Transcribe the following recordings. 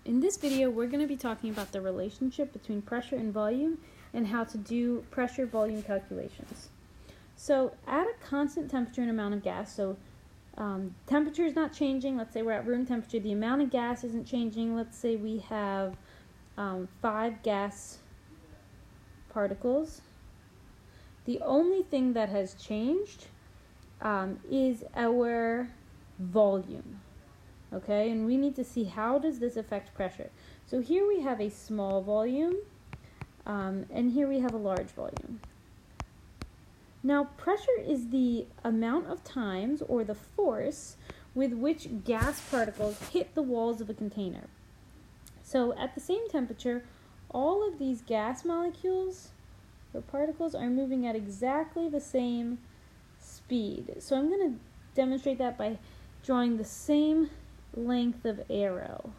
In this video, we're going to be talking about the relationship between pressure and volume and how to do pressure-volume calculations. So at a constant temperature and amount of gas, so temperature is not changing. Let's say we're at room temperature. The amount of gas isn't changing. Let's say we have 5 gas particles. The only thing that has changed is our volume. Okay, and we need to see how does this affect pressure. So here we have a small volume, and here we have a large volume. Now, pressure is the amount of times, or the force, with which gas particles hit the walls of a container. So at the same temperature, all of these gas molecules or particles are moving at exactly the same speed. So I'm going to demonstrate that by drawing the same length of arrow.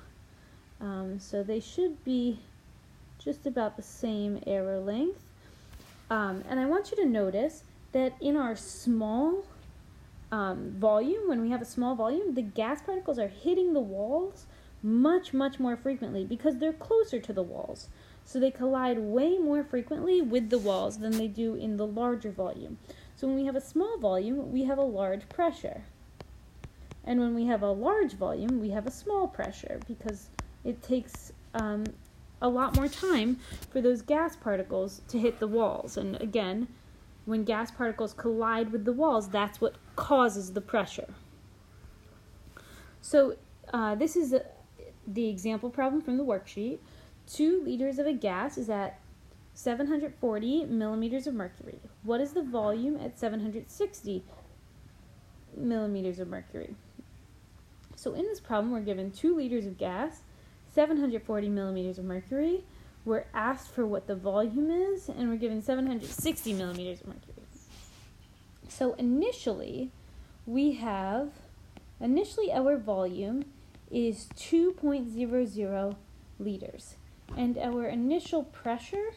So they should be just about the same arrow length. And I want you to notice that in our small volume, when we have a small volume, the gas particles are hitting the walls much more frequently because they're closer to the walls. So they collide way more frequently with the walls than they do in the larger volume. So when we have a small volume, we have a large pressure. And when we have a large volume, we have a small pressure because it takes a lot more time for those gas particles to hit the walls. And again, when gas particles collide with the walls, that's what causes the pressure. So this is the example problem from the worksheet. 2 liters of a gas is at 740 millimeters of mercury. What is the volume at 760 millimeters of mercury? So in this problem, we're given 2 liters of gas, 740 millimeters of mercury. We're asked for what the volume is, and we're given 760 millimeters of mercury. So initially our volume is 2.00 liters, and our initial pressure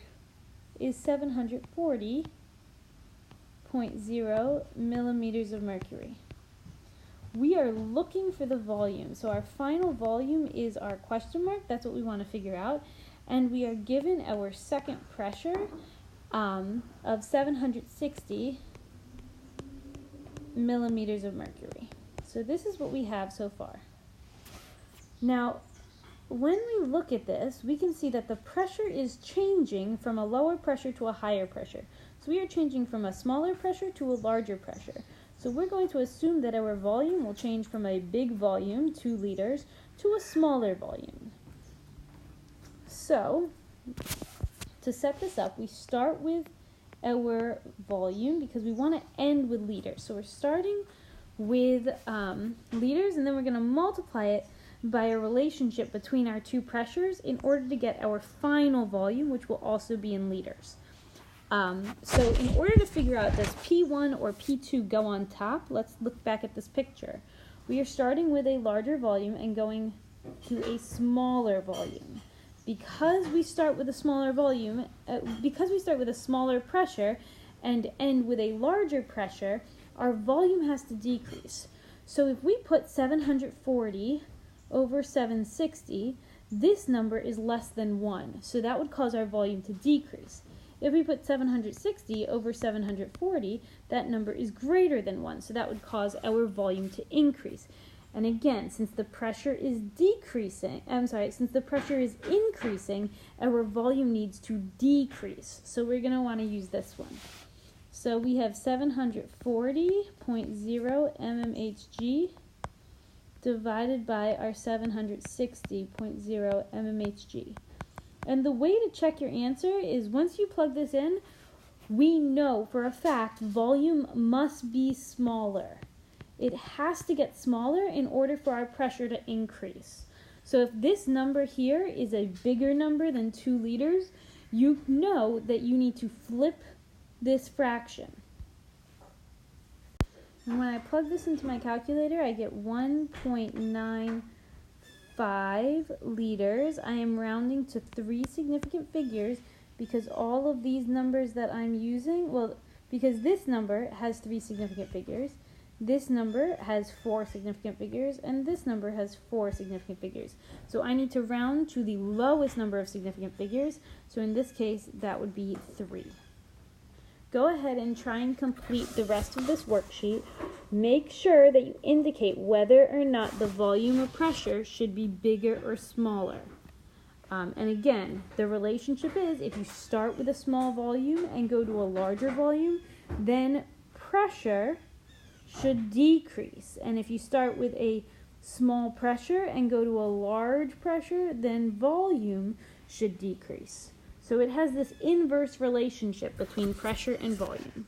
is 740.0 millimeters of mercury. We are looking for the volume. So our final volume is our question mark. That's what we want to figure out. And we are given our second pressure of 760 millimeters of mercury. So this is what we have so far. Now, when we look at this, we can see that the pressure is changing from a lower pressure to a higher pressure. So we are changing from a smaller pressure to a larger pressure. So we're going to assume that our volume will change from a big volume, 2 liters, to a smaller volume. So, to set this up, we start with our volume because we want to end with liters. So we're starting with liters, and then we're going to multiply it by a relationship between our 2 pressures in order to get our final volume, which will also be in liters. So in order to figure out does P1 or P2 go on top, let's look back at this picture. We are starting with a larger volume and going to a smaller volume. Because we start with a smaller volume, because we start with a smaller pressure and end with a larger pressure, our volume has to decrease. So if we put 740 over 760, this number is less than 1. So that would cause our volume to decrease. If we put 760 over 740, that number is greater than 1, so that would cause our volume to increase. And again, since the pressure is increasing, our volume needs to decrease. So we're going to want to use this one. So we have 740.0 mmHg divided by our 760.0 mmHg. And the way to check your answer is once you plug this in, we know for a fact volume must be smaller. It has to get smaller in order for our pressure to increase. So if this number here is a bigger number than 2 liters, you know that you need to flip this fraction. And when I plug this into my calculator, I get 1.95 liters. I am rounding to 3 significant figures because all of these numbers that I'm using, because this number has 3 significant figures, this number has 4 significant figures, and this number has 4 significant figures. So I need to round to the lowest number of significant figures. So in this case, that would be 3. Go ahead and try and complete the rest of this worksheet. Make sure that you indicate whether or not the volume of pressure should be bigger or smaller. And again, the relationship is if you start with a small volume and go to a larger volume, then pressure should decrease. And if you start with a small pressure and go to a large pressure, then volume should decrease. So it has this inverse relationship between pressure and volume.